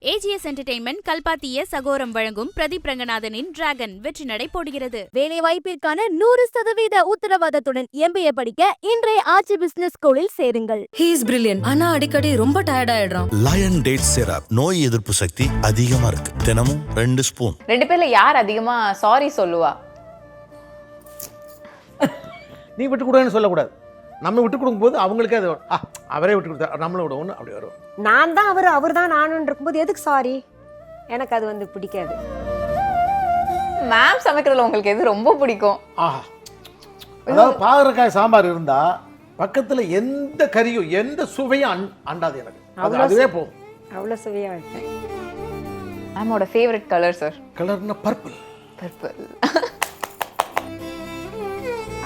AGS entertainment கல்பாத்திய சகோரம் வழங்கும் Pradeep ரங்கநாதனின் dragon வெற்றி நடை போடுகிறது. வேலை வாய்ப்பிற்கான 100% உத்தரவாதத்துடன் MBA படிக்க இன்றைய ஆச்சி பிசினஸ் ஸ்கூலில் சேருங்கள். He is brilliant. ஆனா அடிக்கடி ரொம்ப டயர்ட் ஆயிடுறான். லயன் டேட் சிரப் நோய் எதிர்ப்பு சக்தி அதிகமா இருக்கு. தினமும் 2 ஸ்பூன். ரெண்டு பேர்ல யார் அதிகமா சாரி சொல்லுவா? நீ விட்டு கொடுன்னு சொல்லக்கூடாது. நம்ம விட்டு கொடுக்கும்போது அவங்களுக்கே அது அவரே விட்டு கொடுத்தா நம்மளும் விடுவோம்னு அப்படி வரும். நான் தான் அவர் தான் நானுன்னு இருக்கும்போது எதுக்கு சாரி? எனக்கு அது பிடிக்காது. மேம் சமைக்கிறதுல உங்களுக்கு எது ரொம்ப பிடிக்கும்? ஆஹா, அதாவது பாகற்காய் சாம்பார் இருந்தா பக்கத்துல எந்த கறியும் எந்த சுவையும் அண்டாது எனக்கு. அதுவே போதும். அவ்வளவு சுவையா வைப்பேன். மேமோட ஃபேவரட் கலர் சார்? கலர்னா பர்பிள். பர்பிள்.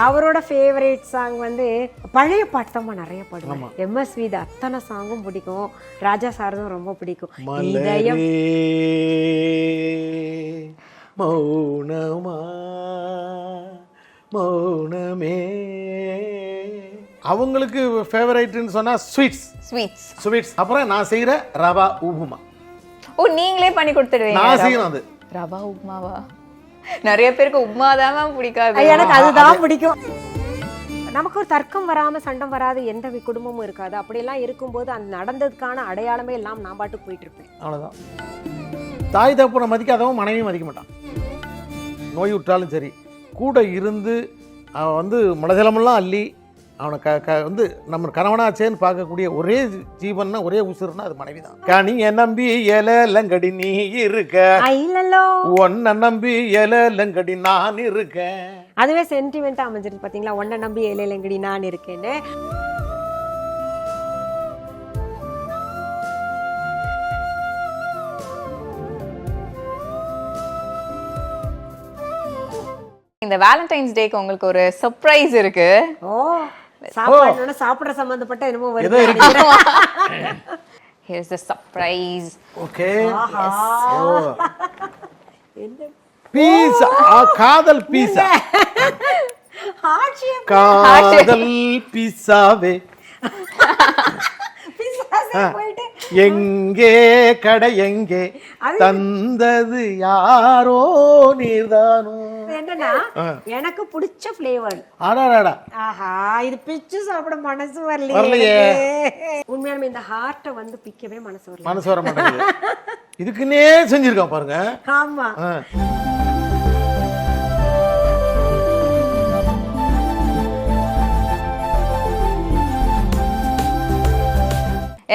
அவரோட ஃபேவரட் சாங் பழைய பாட்டு தான் நிறைய பாடுவேன். MSV அத்தனை சாங்கும் பிடிக்கும். ராஜா சாரதும் ரொம்ப பிடிக்கும். இதயம் மௌனமா மௌனமே. அவங்களுக்கு ஃபேவரைட்னு சொன்னா ஸ்வீட்ஸ். அப்புறம் நான் செய்யற ரவா உப்புமா. ஓ, நீங்களே பண்ணி கொடுத்துடுவீங்க? நான் செய்யணும். அது ரவா உப்புமாவா? நிறைய பேருக்கு உப்புமா தான் பிடிக்காது. எனக்கு அதுதான் பிடிக்கும். நமக்கு ஒரு தர்க்கம் வராம சண்டம் வராது எந்த குடும்பமும் இருக்காது. அப்படியெல்லாம் இருக்கும்போது அந்த நடந்ததுக்கான அடையாளமே எல்லாம் நான் பாட்டுக்கு போயிட்டு இருப்பேன். அவ்வளவுதான். தாய் தகப்பனை மதிக்காதவன் மனைவியும் மதிக்க மாட்டான். நோய் விட்டாலும் சரி கூட இருந்து அவன் முளஜலமெல்லாம் அள்ளி அவனை நம்ம கணவனாச்சேன்னு பார்க்கக்கூடிய ஒரே ஜீவன்னா ஒரே உசுறுனா அது மனைவி தான். கனிய நம்பி எலங்கடி நீ இருக்க, ஒன்ன நம்பி எலங்கடி நான் இருக்கேன். அதுவே சென்டிமெண்டா அமைஞ்சிருக்கு பாத்தீங்களா? ஒன்ன நம்பி எலங்கடி நான் இருக்கேன்னு. இந்த வேலண்டைன்ஸ் டேக்கு உங்களுக்கு ஒரு சர்ப்ரைஸ் இருக்கு. சாப்பிடுற சம்பந்தப்பட்ட என்னமோ வருது. Here's the surprise. Okay. பீஸா, காதல் பீஸா. காதல் பீஸாவே எங்கே கடை எங்கே தந்தது யாரோ நீர்தானோ. என்னன்னா எனக்கு பிடிச்ச ஃப்ளேவர். ஆஹா, இது பிச்சு சாப்பிட மனசு வரலையே. உண்மையாலுமே இந்த ஹார்ட்டை பிக்கவே மனசு வர மாட்டேங்குது. இதுக்குன்னே செஞ்சிருக்கான் பாருங்க. ஆமா.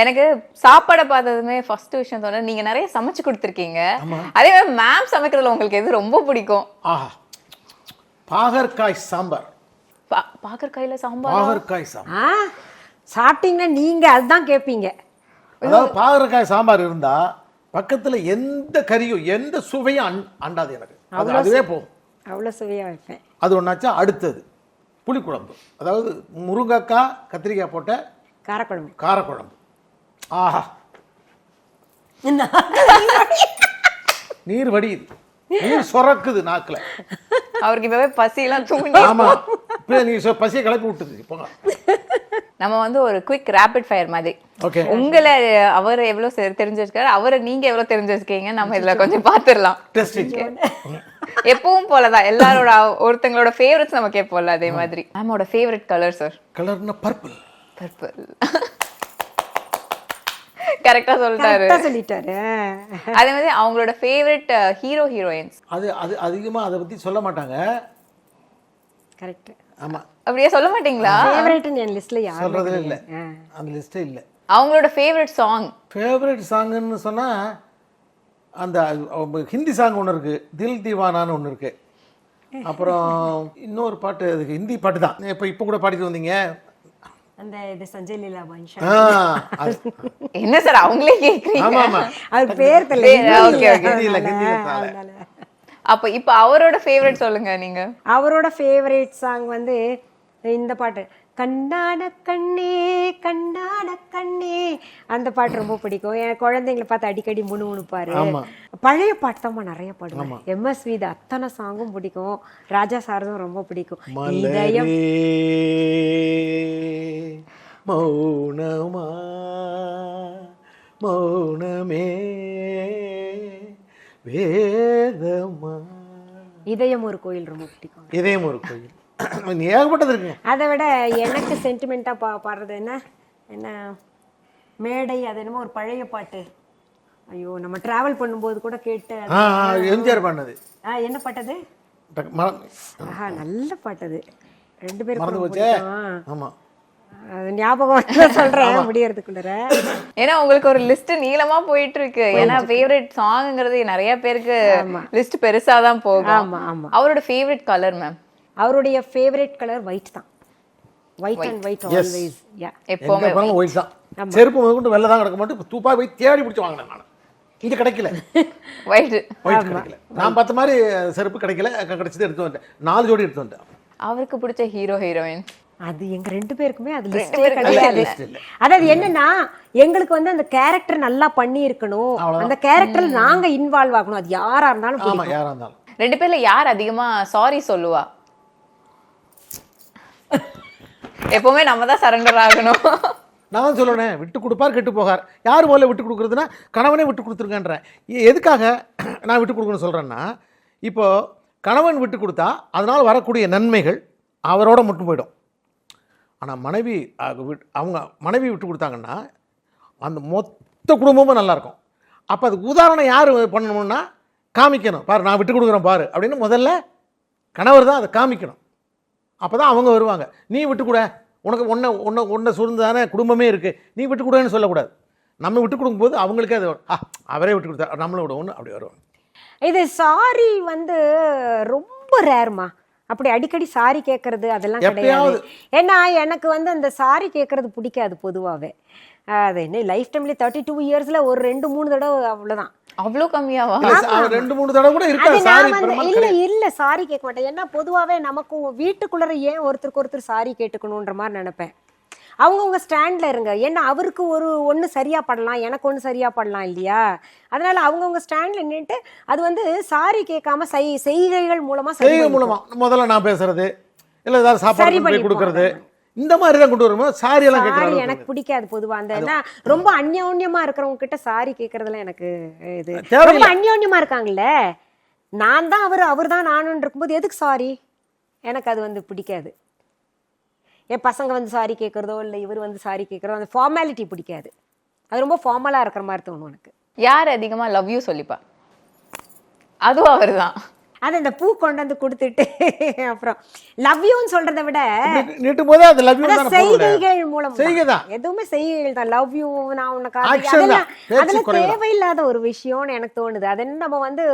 எனக்கு சாப்பாடை பார்த்ததுமே ஃபர்ஸ்ட் விஷயம் சொன்ன நீங்க நிறைய சமைச்சு கொடுத்துருக்கீங்க. அதே மாதிரி மேம் சமைக்கிறதுல உங்களுக்கு எது ரொம்ப பிடிக்கும்? ஆஹா, பாகற்காய் சாம்பார். பாகற்காயில சாம்பார்? பாகற்காய் சாம்பார் சாப்பிட்டீங்கன்னா நீங்க அதுதான் கேட்பீங்க. அதாவது பாகற்காய் சாம்பார் இருந்தா பக்கத்துல எந்த கறியும் எந்த சுவையும் அண்டாது எனக்கு. அதுவே போதும். அவ்வளவு சுவையா வைப்பேன். அது ஒன்னாச்சா அடுத்தது புளிக்குழம்பு. அதாவது முருங்கைக்காய் கத்திரிக்காய் போட்ட காரக்குழம்பு. ஆஹா, நீர் வடியுது, நீர் சொரக்குது நாக்குல. அவருக்கு இப்பவே பசியெல்லாம் தூண்டி. ஆமா, நீ பசியை கிளப்பி விட்டுது. போங்க. நம்ம ஒரு குவிக் ரேபிட் ஃபயர் மாதிரி. ஓகே. உங்களை அவர் எவ்வளவு தெரிஞ்சு வச்சிருக்காரு, அவரை நீங்க எவ்வளவு தெரிஞ்சு வச்சிருக்கீங்க, நம்ம இதுல கொஞ்சம் பாத்துடலாம். எப்பவும் போலதான் எல்லாரோட ஒருத்தங்களோட ஃபேவரட்ஸ் நம்ம கேட்போம்ல, அதே மாதிரி. மேமோட ஃபேவரட் கலர் சார்? கலர்னா பர்பிள். கரெக்டா சொல்லிட்டாரு. அதே மாதிரி அவங்களோட ஃபேவரட் ஹீரோ ஹீரோயின்ஸ்? அது அதிகமா அதை பத்தி சொல்ல மாட்டாங்க. கரெக்ட். ஆமா. அப்படியே சொல்ல மாட்டீங்களா? ஃபேவரட்னு என் லிஸ்ட்ல சொல்றதே இல்ல. அந்த லிஸ்டே இல்ல. அவங்களோட ஃபேவரட் சாங்னு சொன்னா அந்த ஹிந்தி சாங் ஒன்று இருக்கு, தில் தீவானான்னு ஒன்று இருக்கு. அப்புறம் இன்னொரு பாட்டு, அது ஹிந்தி பாட்டு தான். இப்போ கூட பாடிட்டு வந்தீங்க அந்த இது சஞ்சய் லீலா வன்ஷா. என்ன சார் அவங்களே கேக்குறீங்க? ஆமா ஆமா, அது பேர் தெரியல. ஓகே அப்ப இப்போ அவரோட ஃபேவரட் சொல்லுங்க நீங்க. அவரோட ஃபேவரட் சாங் இந்த பாட்டு, கண்ணான கண்ணே கண்ணான கண்ணே. அந்த பாட்டு ரொம்ப பிடிக்கும். என் குழந்தைங்களை பார்த்து அடிக்கடி முணுமுணுப்பாரு. பழைய பாட்டு தான் நிறைய பாடுவேன். MSV அத்தனை சாங்கும் பிடிக்கும். ராஜா சாரதும் ரொம்ப பிடிக்கும். இதயம் மௌனமா மௌனமே வேதமா. இதயம் ஒரு கோயில் ரொம்ப பிடிக்கும். இதயம் ஒரு கோயில். ஏகப்பட்டது இருக்குங்க. அதை விட எனக்கு சென்டிமெண்ட்டாக பாடுறது என்ன மேடை, அது என்னமோ ஒரு பழைய பாட்டு. ஐயோ, நம்ம டிராவல் பண்ணும்போது கூட கேட்டு எம்ஜிஆர் பண்ணது. என்ன பாட்டது? நல்ல பாட்டது. 2 பேரும் மறந்து போச்சே. ஆமா, அது ஞாபகம் சொல்றேன் முடியறதுக்குள்ள. ஏன்னா உங்களுக்கு ஒரு லிஸ்ட் நீளமா போயிட்டு இருக்கு. ஏன்னா ஃபேவரட் சாங்ங்கிறது நிறைய பேருக்கு லிஸ்ட் பெருசா தான் போகும். ஆமா ஆமா. அவரோட ஃபேவரட் கலர் மேம்? அவருடைய ஃபேவரட் கலர் ஒயிட் தான். White and white always. Yeah, எப்பவுமே ஒயிட் தான். செருப்பு முதல்ல வெள்ளை தான் கிடக்க மாட்டேன். தூப்பா போய் தேடி பிடிச்சி வாங்கினேன் நான். இங்க கிடைக்கல. ஒயிட் கிடைக்கல. நான் பார்த்த மாதிரி செருப்பு கிடைக்கல. கிடைச்சது எடுத்து வந்தேன். 4 ஜோடி எடுத்து வந்தேன். அவருக்கு பிடிச்ச ஹீரோ ஹீரோயின்? அது எங்க 2 பேருக்குமே அது லிஸ்டே கிடையாது. அதாவது என்னன்னா, எங்களுக்கு வந்து அந்த கேரக்டர் நல்லா பண்ணி இருக்கணும், அந்த கேரக்டர்ல நாங்க இன்வால்வ் ஆகணும். அது யாரா இருந்தாலும் ஆமா, யாரா இருந்தாலும். 2 பேர்ல யார் அதிகமா சாரி சொல்லுவா? எப்பவுமே நம்ம தான் சரண்டர் ஆகணும். நான் சொல்லுவேன், விட்டு கொடுப்பார் கெட்டு போகார். யார் முதல்ல விட்டு கொடுக்குறதுன்னா கணவனே விட்டு கொடுத்துருக்கன்றேன். எதுக்காக நான் விட்டு கொடுக்கணும்னு சொல்கிறேன்னா, இப்போது கணவன் விட்டு கொடுத்தா அதனால் வரக்கூடிய நன்மைகள் அவரோட மட்டும் போயிடும். ஆனால் மனைவி அவங்க மனைவி விட்டு கொடுத்தாங்கன்னா அந்த மொத்த குடும்பமும் நல்லாயிருக்கும். அப்போ அதுக்கு உதாரணம் யார் பண்ணணும்னா காமிக்கணும். பாரு, நான் விட்டு கொடுக்குறேன் பாரு அப்படின்னு முதல்ல கணவர் தான் அதை காமிக்கணும். அப்போ தான் அவங்க வருவாங்க. நீ விட்டு கூட, உனக்கு ஒன்றை சூழ்ந்தானே குடும்பமே இருக்குது, நீ விட்டு கொடுன்னு சொல்லக்கூடாது. நம்ம விட்டு கொடுக்கும்போது அவங்களுக்கே அது அவரே விட்டு கொடுத்தா நம்மளும் விடுவோன்னு அப்படி வருவாங்க. இது சாரி வந்து ரொம்ப ரேர்மா. அப்படி அடிக்கடி சாரி கேட்கறது அதெல்லாம் கிடையாது. ஏன்னா எனக்கு வந்து அந்த சாரி கேட்கறது பிடிக்காது பொதுவாகவே. அது என்ன லைஃப் டைம்ல 32 இயர்ஸ்ல ஒரு 2-3 தடவை அவ்வளோதான். அவ்வளோ கம்மியாவா? 2-3 தடவை கூட இருக்காது. இல்ல சாரி கேட்க மாட்டேன். ஏன்னா பொதுவாகவே நமக்கு வீட்டுக்குள்ளே ஏன் ஒருத்தருக்கு ஒருத்தர் சாரி கேட்டுக்கணுன்ற மாதிரி நினைப்பேன். அவங்கவுங்க ஸ்டாண்டில் இருங்க. ஏன்னா அவருக்கு ஒன்று சரியாக படலாம், எனக்கு ஒன்று சரியாக படலாம் இல்லையா? அதனால அவங்கவுங்க ஸ்டாண்டில் நின்றுட்டு அது வந்து சாரி கேட்காம செய்கைகள் மூலமாக முதல்ல நான் பேசுறது இல்லை ஏதாவது சாப்பாடு பண்ணி கொடுக்கறது, இந்த மாதிரி தான் கொண்டு வரும்போது சாரி எல்லாம் கேட்கறது எனக்கு பிடிக்காது பொதுவாக. அந்த ரொம்ப அந்யோன்யமா இருக்கிறவங்க கிட்ட சாரி கேட்கறதுல எனக்கு இது ரொம்ப அந்யோன்யமா இருக்காங்கல்ல, நான் தான் அவர் தான் நானுன்னு இருக்கும்போது எதுக்கு சாரி? எனக்கு அது வந்து பிடிக்காது. என் பசங்க வந்து சாரி கேட்குறதோ இல்லை இவர் வந்து சாரி கேட்குறதோ அந்த ஃபார்மாலிட்டி பிடிக்காது. அது ரொம்ப ஃபார்மலாக இருக்கிற மாதிரி தோணும் எனக்கு. யார் அதிகமாக லவ் யூ சொல்லிப்பா? அதுவும் அவர் தான். அது இந்த பூ கொண்டு வந்து கொடுத்துட்டு அப்புறம் லவ் யூன்னு சொல்றதை விட நீட்டும் போது அது லவ் யூ தான். செய்கைகள் மூலம் செய்கைதான், எதுவுமே செய்கைகள் தான். லவ் யூ, நான் உனக்கு அதெல்லாம் தேவையில்லாத ஒரு விஷயம்னு எனக்கு தோணுது. அது நம்ம வந்து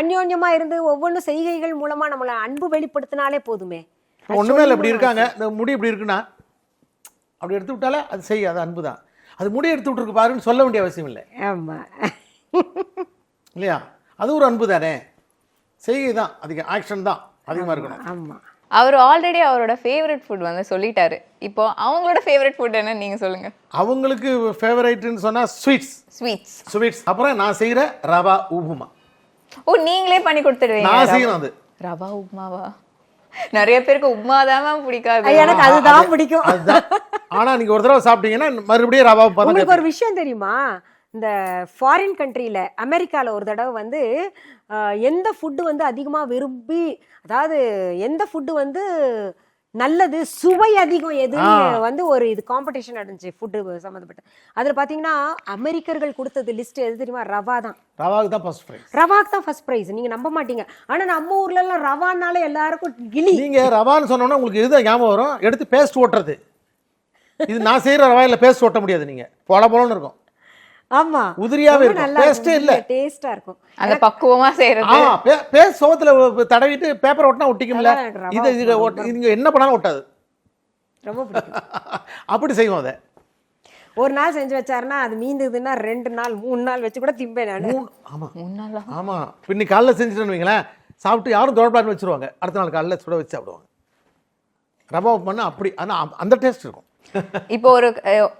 அந்யோன்யமா இருந்து ஒவ்வொன்றும் செய்கைகள் மூலமா நம்மளை அன்பு வெளிப்படுத்தினாலே போதுமே. ஒண்ணுமே இல்லை, இப்படி இருக்காங்க, இந்த முடி இப்படி இருக்குன்னா அப்படி எடுத்து விட்டாலே அது செய்ய, அது அன்பு தான். அது முடி எடுத்து விட்டுருக்கு பாருன்னு சொல்ல வேண்டிய அவசியம் இல்லை. ஆமா இல்லையா? அது ஒரு அன்பு தானே. செய்கை தான் அதிகம், ஆக்ஷன் தான் அதிகமாக இருக்கணும். ஆமா. அவர் ஆல்ரெடி அவரோட ஃபேவரட் ஃபுட் வந்து சொல்லிட்டாரு. இப்போ அவங்களோட ஃபேவரட் ஃபுட் என்ன நீங்க சொல்லுங்க. அவங்களுக்கு ஃபேவரட்னு சொன்னா ஸ்வீட்ஸ். அப்புறம் நான் செய்யற ரவா உப்புமா. ஓ, நீங்களே பண்ணி கொடுத்துடுவீங்க? நான் செய்யணும். அது ரவா உப்புமாவா? நிறைய பேருக்கு உப்புமா தான் பிடிக்காது. எனக்கு அதுதான் பிடிக்கும். அதுதான். ஆனா நீங்க ஒரு தடவை சாப்பிட்டீங்கன்னா மறுபடியும் ரவா உப்புமா. உங்களுக்கு ஒரு விஷயம் தெரியுமா? இந்த ஃபாரின் கண்ட்ரியில் அமெரிக்காவில் ஒரு தடவை வந்து எந்த ஃபுட்டு வந்து அதிகமாக விரும்பி, அதாவது எந்த ஃபுட்டு வந்து நல்லது, சுவை அதிகம் எதுன்னு வந்து ஒரு இது காம்படிஷன் நடந்துச்சு ஃபுட்டு சம்மந்தப்பட்ட. அதில் பார்த்தீங்கன்னா அமெரிக்கர்கள் கொடுத்தது லிஸ்ட் எது தெரியுமா? ரவா தான். ரவாக்கு தான் ஃபர்ஸ்ட் ப்ரைஸ். ரவாக்கு தான் ஃபர்ஸ்ட் ப்ரைஸ். நீங்கள் நம்ப மாட்டீங்க. ஆனால் நம்ம ஊர்ல எல்லாம் ரவானால எல்லாருக்கும் கிளி. நீங்கள் ரவான்னு சொன்னோன்னா உங்களுக்கு இதுதான் ஞாபகம் வரும், எடுத்து பேஸ்ட் ஓட்டுறது. இது நான் செய்கிற ரவாயில் பேஸ்ட் ஓட்ட முடியாது. நீங்கள் போலன்னு இருக்கும். ஆமா, உதிரியாவே இருக்கும், டேஸ்டே இல்ல, டேஸ்டா இருக்கும். அந்த பக்குவமா செய்யறது. பேஸ்ட் சோத்துல தடவிட்டு பேப்பர் ஒட்டினா ஒட்டிக்கும்ல. இது நீங்க என்ன பண்ணாலும் ஒட்டாது. ரொம்ப பிடிக்கும். அப்படி செய்வோம். அதை ஒரு நாள் செஞ்சு வச்சாருன்னா அது மீந்ததுன்னா 2 நாள் 3 நாள் வச்சு கூட திம்பேன் நான். ஆமா 3 நாளா? ஆமா. இன்னைக்கு காலைல செஞ்சுட்டேன்னு வைங்களேன், சாப்பிட்டு யாரும் தோடப்படான்னு வச்சிருவாங்க, அடுத்த நாள் காலைல சுட வச்சு சாப்பிடுவாங்க. ரவா பண்ணா அப்படி, ஆனா அந்த டேஸ்ட் இருக்கும். இப்போ ஒரு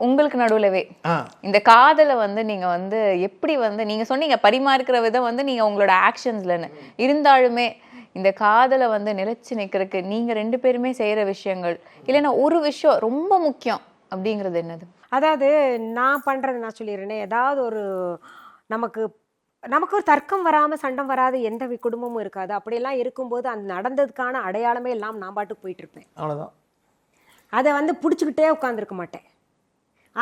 உங்களுக்கு நடுவுலவே இந்த காதலை வந்து நீங்க வந்து எப்படி வந்து நீங்க சொன்னீங்க பரிமாறுக்கிற விதம் வந்து நீங்க உங்களோட ஆக்ஷன்ஸ்லன்னு இருந்தாலுமே இந்த காதலை வந்து நிலைச்சு நிக்கிறதுக்கு நீங்க 2 பேருமே செய்யற விஷயங்கள் இல்லைன்னா ஒரு விஷயம் ரொம்ப முக்கியம் அப்படிங்கிறது என்னது? அதாவது நான் பண்றது நான் சொல்லிடுறேனே, ஏதாவது ஒரு நமக்கு நமக்கு ஒரு தர்க்கம் வராம சண்டம் வராது எந்த குடும்பமும் இருக்காது. அப்படியெல்லாம் இருக்கும்போது அந்த நடந்ததுக்கான அடையாளமே எல்லாம் நான் பாட்டுக்கு போயிட்டு இருப்பேன். அவ்வளோதான். அதை வந்து பிடிச்சிக்கிட்டே உட்காந்துருக்க மாட்டேன்.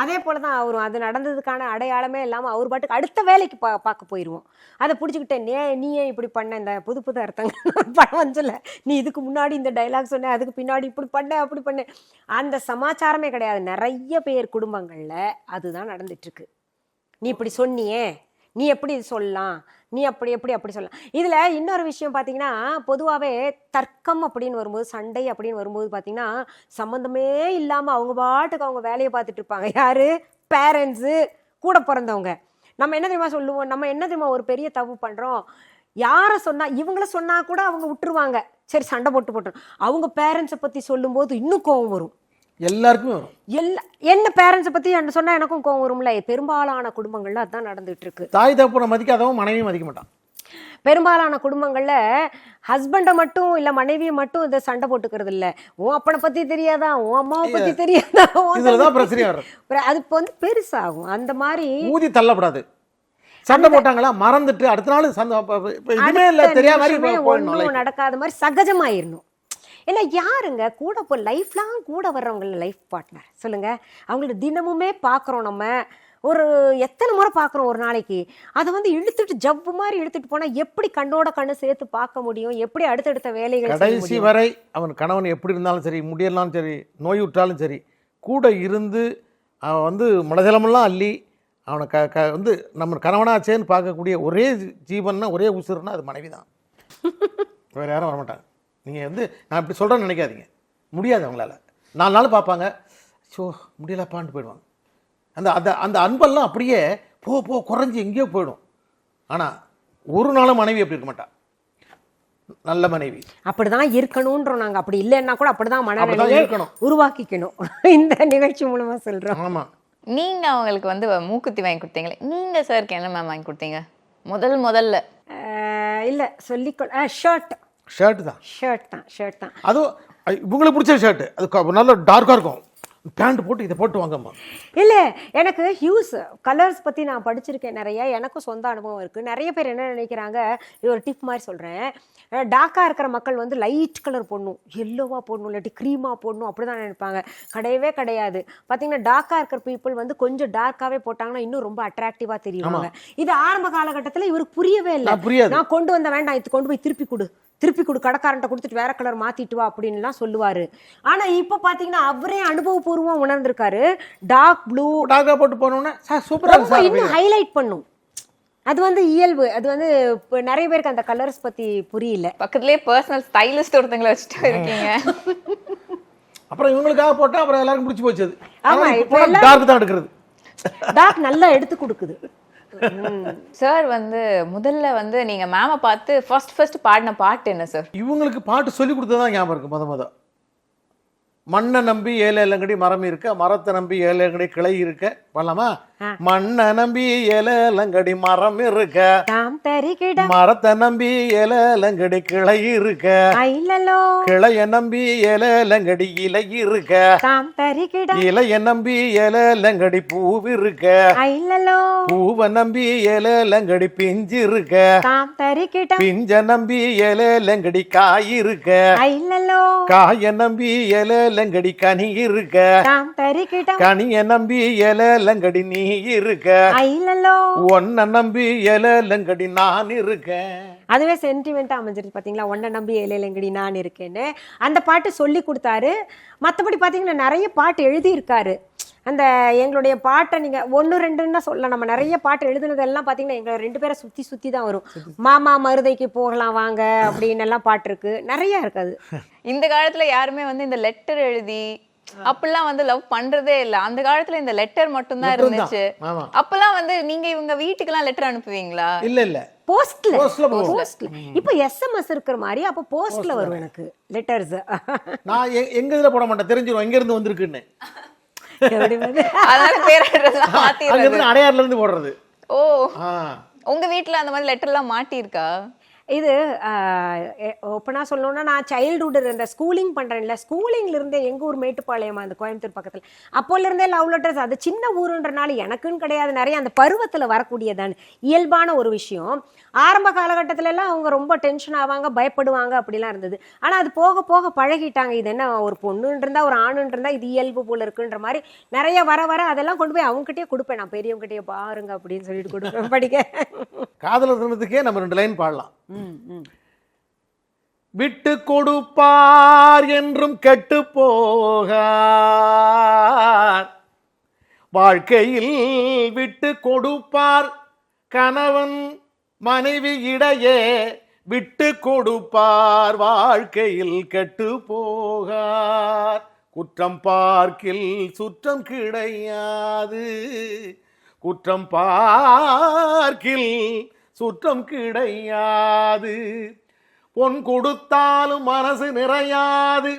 அதே போல தான் அவரும் அது நடந்ததுக்கான அடையாளமே இல்லாமல் அவர் பாட்டுக்கு அடுத்த வேலைக்கு பார்க்க போயிடுவோம். அதை பிடிச்சிக்கிட்டேன். நீ ஏன் இப்படி பண்ண, இந்த புது புது அர்த்தங்கள் ஒரு படம் வந்துல, நீ இதுக்கு முன்னாடி இந்த டைலாக் சொன்ன, அதுக்கு பின்னாடி இப்படி பண்ண அப்படி பண்ண, அந்த சமாச்சாரமே கிடையாது. நிறைய பேர் குடும்பங்களில் அதுதான் நடந்துட்டுருக்கு. நீ இப்படி சொன்னியே, நீ எப்படி இது சொல்லலாம், நீ அப்படி சொல்லலாம். இதில் இன்னொரு விஷயம் பார்த்தீங்கன்னா, பொதுவாகவே தர்க்கம் அப்படின்னு வரும்போது, சண்டை அப்படின்னு வரும்போது பார்த்தீங்கன்னா, சம்மந்தமே இல்லாமல் அவங்க பாட்டுக்கு அவங்க வேலையை பார்த்துட்டு இருப்பாங்க. யார்? பேரண்ட்ஸு, கூட பிறந்தவங்க. நம்ம என்ன தெரியுமா சொல்லுவோம், நம்ம என்ன தெரியுமா ஒரு பெரிய தப்பு பண்ணுறோம், யாரை சொன்னால் இவங்கள சொன்னால் கூட அவங்க விட்டுருவாங்க, சரி சண்டை போட்டு அவங்க பேரண்ட்ஸை பற்றி சொல்லும்போது இன்னும் கோவம் வரும். எல்லாருக்குமே வரும். என்ன பேரண்ட்ஸை பற்றி சொன்னால் எனக்கும் கோவம் வரும்ல. பெரும்பாலான குடும்பங்கள்ல அதுதான் நடந்துட்டு இருக்கு. தாய் தகப்பனை மதிக்காதவன் மனைவியும் மதிக்க மாட்டான். பெரும்பாலான குடும்பங்கள்ல ஹஸ்பண்டை மட்டும் இல்ல மனைவியை மட்டும் இதை சண்டை போட்டுக்கிறது இல்ல. உன் அப்பனை பத்தி தெரியாதா, உன் அம்மாவை பத்தி தெரியாதா, இதுலதான் பிரச்சனை வரும். அது இப்போ வந்து பெருசாகும். அந்த மாதிரி ஊதி தள்ளப்படாது. சண்டை போட்டாங்களா மறந்துட்டு அடுத்த நாள் இதுமே இல்ல தெரியாத மாதிரி ஒன்றும் நடக்காத மாதிரி சகஜமாயிடணும். ஏன்னா யாருங்க கூட இப்போ லைஃப்லாம் கூட வர்றவங்கள லைஃப் பார்ட்னர் சொல்லுங்க. அவங்களோட தினமுமே பார்க்குறோம், நம்ம ஒரு எத்தனை முறை பார்க்குறோம் ஒரு நாளைக்கு. அதை வந்து இழுத்துட்டு ஜவ்வு மாதிரி இழுத்துட்டு போனால் எப்படி கண்ணோட கண்ணு சேர்த்து பார்க்க முடியும், எப்படி அடுத்தடுத்த வேலைகள் கடைசி வரை அவன் கணவன் எப்படி இருந்தாலும் சரி, முடியலாம் சரி, நோய் விட்டாலும் சரி, கூட இருந்து அவன் வந்து மலஜலமெல்லாம் அள்ளி அவனை வந்து நம்ம கணவனாச்சேன்னு பார்க்கக்கூடிய ஒரே ஜீவன்னா, ஒரே உசுறுனா அது மனைவி தான். வேறு யாரும் வரமாட்டாங்க. நீங்கள் வந்து நான் இப்படி சொல்கிறேன்னு நினைக்காதீங்க. முடியாது அவங்களால. 4 நாள் பார்ப்பாங்க, ஸோ முடியலப்பான்ட்டு போயிடுவாங்க. அந்த அன்பெல்லாம் அப்படியே போ குறைஞ்சி எங்கேயோ போயிடும். ஆனால் ஒரு நாளும் மனைவி அப்படி இருக்க மாட்டான். நல்ல மனைவி அப்படிதான் இருக்கணும்ன்றோம். நாங்கள் அப்படி இல்லைன்னா கூட அப்படிதான் மனநிலையை உருவாக்கிக்கணும். இந்த நிகழ்ச்சி மூலமாக சொல்கிறோம். ஆமாம். நீங்கள் அவங்களுக்கு வந்து மூக்குத்தி வாங்கி கொடுத்தீங்களே, நீங்கள் சாருக்கு என்ன மேம் வாங்கி கொடுத்தீங்க முதல்ல? இல்லை சொல்லிக்கொள்ள ஷர்ட் தான். அதுவும் இவங்களுக்கு பிடிச்ச ஷர்ட், அது நல்ல டார்க்காக இருக்கும். பேண்ட் போட்டு இதை போட்டு வாங்கம்மா. இல்லை, எனக்கு ஹியூஸ் கலர்ஸ் பற்றி நான் படிச்சிருக்கேன் நிறைய. எனக்கும் சொந்த அனுபவம் இருக்குது. நிறைய பேர் என்ன நினைக்கிறாங்க, இது ஒரு டிப் மாதிரி சொல்கிறேன், டார்க்காக இருக்கிற மக்கள் வந்து லைட் கலர் போடணும், எல்லோவாக போடணும், இல்லாட்டி க்ரீமாக போடணும், அப்படி தான் நினைப்பாங்க. கிடையவே கிடையாது. பார்த்தீங்கன்னா டார்க்காக இருக்கிற பீப்புள் வந்து கொஞ்சம் டார்க்காகவே போட்டாங்கன்னா இன்னும் ரொம்ப அட்ராக்டிவாக தெரியுவாங்க. இது ஆரம்ப காலகட்டத்தில் இவருக்கு புரியவே இல்லை. நான் கொண்டு வந்த வேண்டாம், இது கொண்டு போய் திருப்பி கொடு, கடைக்காரன்ட்ட கொடுத்துட்டு வேற கலர் மாத்திட்டு வா அப்படின்லாம் சொல்லுவாரு. ஆனா இப்ப பாத்தீங்கன்னா அவரே அனுபவபூர்வம் உணர்ந்திருக்காரு. டார்க் ப்ளூ டார்க்கா போட்டு போனோம்னா சூப்பரா இருக்கும், இன்னும் ஹைலைட் பண்ணும். அது வந்து இயல்பு. அது வந்து நிறைய பேருக்கு அந்த கலர்ஸ் பத்தி புரியல. பக்கத்துலயே பர்சனல் ஸ்டைலிஸ்ட் ஒருத்தங்களை வச்சுட்டு இருக்கீங்க. அப்புறம் இவங்களுக்காக போட்டா அப்புறம் எல்லாருக்கும் பிடிச்சி போச்சு. ஆமா, இப்போ டார்க் தான் எடுக்கிறது. டார்க் நல்லா எடுத்து கொடுக்குது. சார் வந்து முதல்ல வந்து நீங்க மேம பார்த்து ஃபர்ஸ்ட் பாடின பாட்டு என்ன சார்? இவங்களுக்கு பாட்டு சொல்லி கொடுத்ததான் ஞாபகம் இருக்கு. முத மண்ணை நம்பி ஏழங்கடி மரம் இருக்க, மரத்தை நம்பி ஏழங்கடி கிளை இருக்க. பண்ணலாமா? மண்ணை நம்பி ஏழங்கடி மரம் இருக்க, மரத்தை நம்பி ஏழங்கடி கிளை இருக்க, கிளைய நம்பி ஏழங்கடி இலை இருக்க, இலைய நம்பி ஏழங்கடி பூவு இருக்க, பூவை நம்பி ஏழங்கடி பிஞ்சு இருக்க, பிஞ்ச நம்பி ஏழங்கடி காய் இருக்க, காய நம்பி ஏழங்கடி கனி இருக்க, கனிய நம்பி ஏழங்கடி நீ இருக்க, ஒன்ன நம்பி ஏழங்கடி நான் இருக்கேன். அதுவே சென்டிமெண்டா அமைஞ்சிருக்கு பாத்தீங்களா, ஒன்ன நம்பி ஏழங்கடி நான் இருக்கேன்னு. அந்த பாட்டு சொல்லி கொடுத்தாரு. மற்றபடி பாத்தீங்கன்னா நிறைய பாட்டு எழுதி இருக்காரு. அந்த எங்களுடைய பாட்டை நீங்க 1-2 சொல்லலாம். நம்ம நிறைய பாட்டு எழுதுனதெல்லாம் பாத்தீங்கன்னா எங்களை 2 பேரை சுத்தி தான் வரும். மாமா மருதைக்கு போகலாம் வாங்க அப்படின்னு எல்லாம் பாட்டு இருக்கு, நிறைய இருக்காது. இந்த காலத்துல யாருமே வந்து இந்த லெட்டர் எழுதி அப்பெல்லாம் வந்து லவ் பண்றதே இல்ல. அந்த காலத்துல இந்த லெட்டர் மட்டும் தான் இருந்துச்சு. அப்பெல்லாம் வந்து நீங்க இவங்க வீட்டுக்கெல்லாம் லெட்டர் அனுப்புவீங்களா? இல்ல போஸ்ட்ல. இப்போ SMS இருக்கிற மாதிரி அப்ப போஸ்ட்ல வரும் எனக்கு லெட்டர்ஸ். நான் எங்க இதுல போட மாட்டேன், தெரிஞ்சிரும் எங்க இருந்து வந்திருக்குன்னு. அதனால பேர் அட்ரஸ்லாம் மாத்திடுறது, அடையார்ல இருந்து போடுறது. ஓ, உங்க வீட்ல அந்த மாதிரி லெட்டர் எல்லாம் மாட்டி இருக்கா? இது ஓப்பனாக சொல்லணும்னா நான் சைல்டுஹுட் இந்த ஸ்கூலிங் பண்ணுறேன்ல, ஸ்கூலிங்ல இருந்தே எங்கள் ஊர் மேட்டுப்பாளையம் அந்த கோயம்புத்தூர் பக்கத்தில் அப்போலேருந்தே லவ் லெட்டர்ஸ். அது சின்ன ஊருன்றனால எனக்குன்னு கிடையாது, நிறைய அந்த பருவத்தில் வரக்கூடியதான இயல்பான ஒரு விஷயம். ஆரம்ப காலகட்டத்திலலாம் அவங்க ரொம்ப டென்ஷன் ஆவாங்க, பயப்படுவாங்க, அப்படிலாம் இருந்தது. ஆனால் அது போக போக பழகிட்டாங்க. இது என்ன ஒரு பொண்ணுன்னு இருந்தால் ஒரு ஆணுன்னு இருந்தால் இது இயல்பு போல இருக்குன்ற மாதிரி நிறைய வர வர அதெல்லாம் கொண்டு போய் அவங்ககிட்டயே கொடுப்பேன். நான் பெரியவங்ககிட்டயே பாருங்க அப்படின்னு சொல்லிட்டு கொடுப்பேன் படிக்க. காதலர் தினத்துக்கே நம்ம 2 லைன் பாடலாம். விட்டு கொடுப்பார் என்றும் கெட்டு போகார், வாழ்க்கையில் விட்டு கொடுப்பார் கணவன் மனைவி இடையே, விட்டு கொடுப்பார் வாழ்க்கையில் கெட்டு போகார், குற்றம் பார்க்கில் சுற்றம் கிடையாது, குற்றம் பார்க்கில் சுற்றம் கிடையாது, பொன் கொடுத்தாலும் மனசு நிறையாது,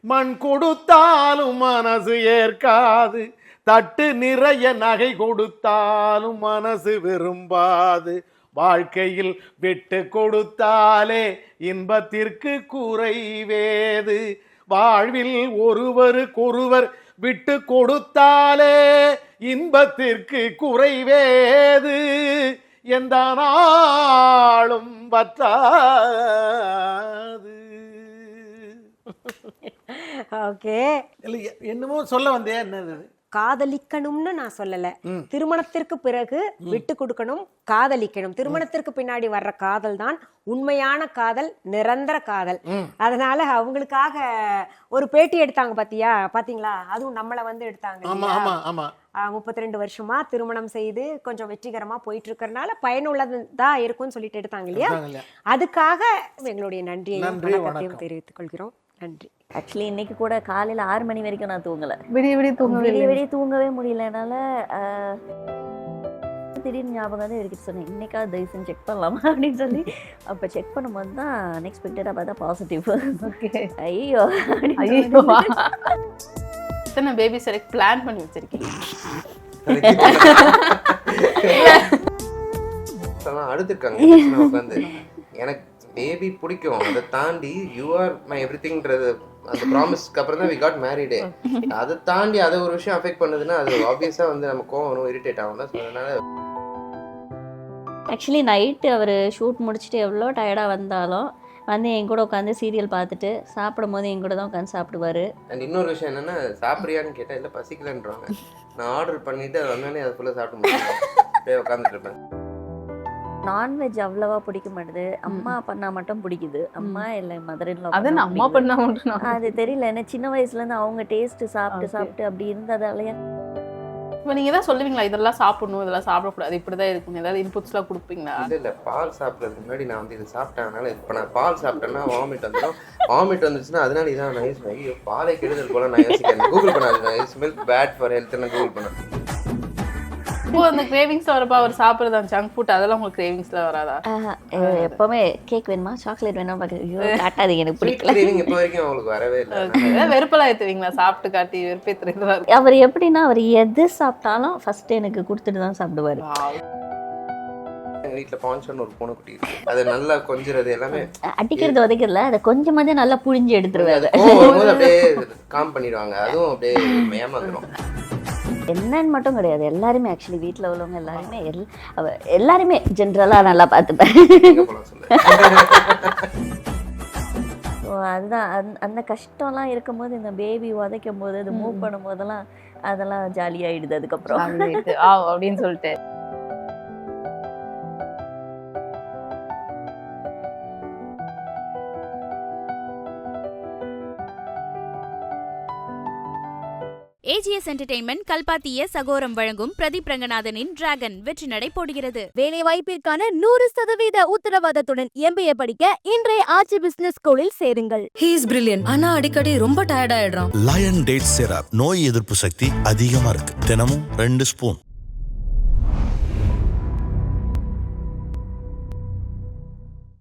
மண் கொடுத்தாலும் மனசு ஏற்காது, தட்டு நிறைய நகை கொடுத்தாலும் மனசு விரும்பாது, வாழ்க்கையில் விட்டு கொடுத்தாலே இன்பத்திற்கு குறைவேது, வாழ்வில் ஒருவருக்கொருவர் விட்டு கொடுத்தாலே இன்பத்திற்கு குறைவேது, எந்த நாளும் வற்றாது. ஓகே, என்னமோ சொல்ல வந்தே, என்னது காதலிக்கணும்னு நான் சொல்லல. திருமணத்திற்கு பிறகு விட்டு கொடுக்கணும், காதலிக்கணும். திருமணத்திற்கு பின்னாடி வர்ற காதல் தான் உண்மையான காதல், நிரந்தர காதல். அதனால அவங்களுக்காக ஒரு பேட்டி எடுத்தாங்க பாத்தீங்களா? அதுவும் நம்மள வந்து எடுத்தாங்க. 32 வருஷமா திருமணம் செய்து கொஞ்சம் வெற்றிகரமா போயிட்டு இருக்கறனால பயனுள்ளதா இருக்கும்னு சொல்லிட்டு எடுத்தாங்க இல்லையா? அதுக்காக எங்களுடைய நன்றியையும் வணக்கத்தையும் தெரிவித்துக் கொள்கிறோம். நன்றி. ஆக்சுவலி இன்னைக்கு கூட காலையில 6 மணி வரைக்கும் நான் தூங்கல, விடிய தூங்கவே முடியல என்னால. திடீர்னு ஞாபகம் வந்து எடுத்துட்டு சொன்னேன், இன்னைக்காவது தயவு செஞ்சு செக் பண்ணலாமா அப்படின்னு சொல்லி. அப்போ செக் பண்ணும்போது தான் அன்எக்ஸ்பெக்டடாக பார்த்தா பாசிட்டிவ். ஐயோ எத்தனை பேபி செலக்ட் பிளான் பண்ணி வச்சிருக்கீங்க? அடுத்திருக்காங்க உட்காந்து. எனக்கு பேபி பிடிக்கும், அதை தாண்டி யூ ஆர் மை எவ்ரிதிங்ன்றது அந்த ப்ராமிஸ்க்கு அப்புறம் தான் வி காட் மேரிடே. அதை தாண்டி அதை ஒரு விஷயம் அஃபெக்ட் பண்ணுதுன்னா அது ஆப்வியஸாக வந்து நம்ம கோவம் வரும், இரிட்டேட் ஆகும் தான். ஸோ அதனால ஆக்சுவலி நைட்டு அவர் ஷூட் முடிச்சுட்டு எவ்வளோ டயர்டாக வந்தாலும் வந்து என் கூட உட்காந்து சீரியல் பார்த்துட்டு சாப்பிடும் போது என் கூட தான் உட்காந்து சாப்பிடுவார். அண்ட் இன்னொரு விஷயம் என்னென்னா, சாப்பிட்றியான்னு கேட்டால் இல்லை பசிக்கலன்றாங்க. நான் ஆர்டர் பண்ணிவிட்டு அது வந்தாலே அது ஃபுல்லாக சாப்பிட முடியும், அப்படியே உட்காந்துட்டு இருப்பேன். நான்வெஜ் அவ்வளவா பிடிக்க மாட்டேது, அம்மா பண்ணா மட்டும் பிடிக்குது. அம்மா இல்லை மதரின்ல அம்மா பண்ணா மட்டும் அது தெரியல, ஏன்னா சின்ன வயசுல இருந்து அவங்க டேஸ்ட் சாப்பிட்டு அப்படி இருந்ததாலயே. இப்போ நீங்க தான் சொல்லுவீங்களா இதெல்லாம் சாப்பிடணும் இதெல்லாம் சாப்பிடக்கூடாது இப்படிதான் இருக்கும், ஏதாவது இன்புட்ஸ்லாம் கொடுப்பீங்களா? இல்லை பால் சாப்பிட்றதுக்கு முன்னாடி நான் வந்து இது சாப்பிட்டேன், இப்போ நான் பால் சாப்பிட்டேன்னா வாமிட் வந்துடும். வாமிட் வந்துச்சுன்னா அதனால இதான் நான் யோசிப்பேன், ஐயோ பாலை கெடுதல் போல நான் யோசிக்கிறேன். கூகுள் பண்ணாது, ஸ்மெல் பேட் ஃபார் ஹெல்த்னு கூகுள் பண்ணேன். இப்போ அந்த கிரேவிங்ஸ் வரப்போ அவர் சாப்பிட்றது அந்த ஜங்க் ஃபுட் அதெல்லாம் உங்களுக்கு கிரேவிங்ஸ்ல வராதா? எப்பவுமே கேக் வேணுமா சாக்லேட் வேணுமா காட்டாதீங்க, எனக்கு பிடிக்கல. இப்போ வரைக்கும் அவங்களுக்கு வரவே இல்லை. வெறுப்பெல்லாம் ஏற்றுவீங்களா? சாப்பிட்டு காட்டி வெறுப்பேற்றுறதா? அவர் எப்படின்னா அவர் எது சாப்பிட்டாலும் ஃபர்ஸ்ட் எனக்கு கொடுத்துட்டு தான் சாப்பிடுவாரு. எங்கள் வீட்டில் பான்சன் ஒரு பூனை குட்டி இருக்கு, அது நல்லா கொஞ்சிறது எல்லாமே அடிக்கிறது உதைக்கிறதுல அதை கொஞ்சமாதே நல்லா புழிஞ்சு எடுத்துருவாரு. அப்படியே காம் பண்ணிடுவாங்க, அதுவும் அப்படியே ஏமாந்துடும். என்னன்னு மட்டும் கிடையாது, எல்லாருமே ஆக்சுவலி வீட்டில் உள்ளவங்க எல்லாருமே ஜென்ரலாக நல்லா பார்த்துப்பேன். ஸோ அதுதான் அந்த கஷ்டம்லாம் இருக்கும்போது இந்த பேபி உதைக்கும் போது அது மூவ் பண்ணும் போதெல்லாம் அதெல்லாம் ஜாலியாகிடுது அதுக்கப்புறம் அப்படின்னு சொல்லிட்டு. ஏஜிஎஸ் என்டர்டெயின்மெண்ட் கல்பாத்திய சகோரம் வழங்கும் பிரதீப் ரங்கநாதனின் டிராகன் வெற்றி நடை போடுகிறது. வேலை வாய்ப்பிற்கான 100% உத்தரவாதத்துடன் MBA படிக்க இன்றைய ஆச்சி பிசினஸ் ஸ்கூலில் சேருங்கள். He is brilliant. ஆனா அடிக்கடி ரொம்ப டயர்ட் ஆயிடுறான். லயன் டேட் சிரப் நோய் எதிர்ப்பு சக்தி அதிகமா இருக்கு. தினமும் 2 ஸ்பூன்.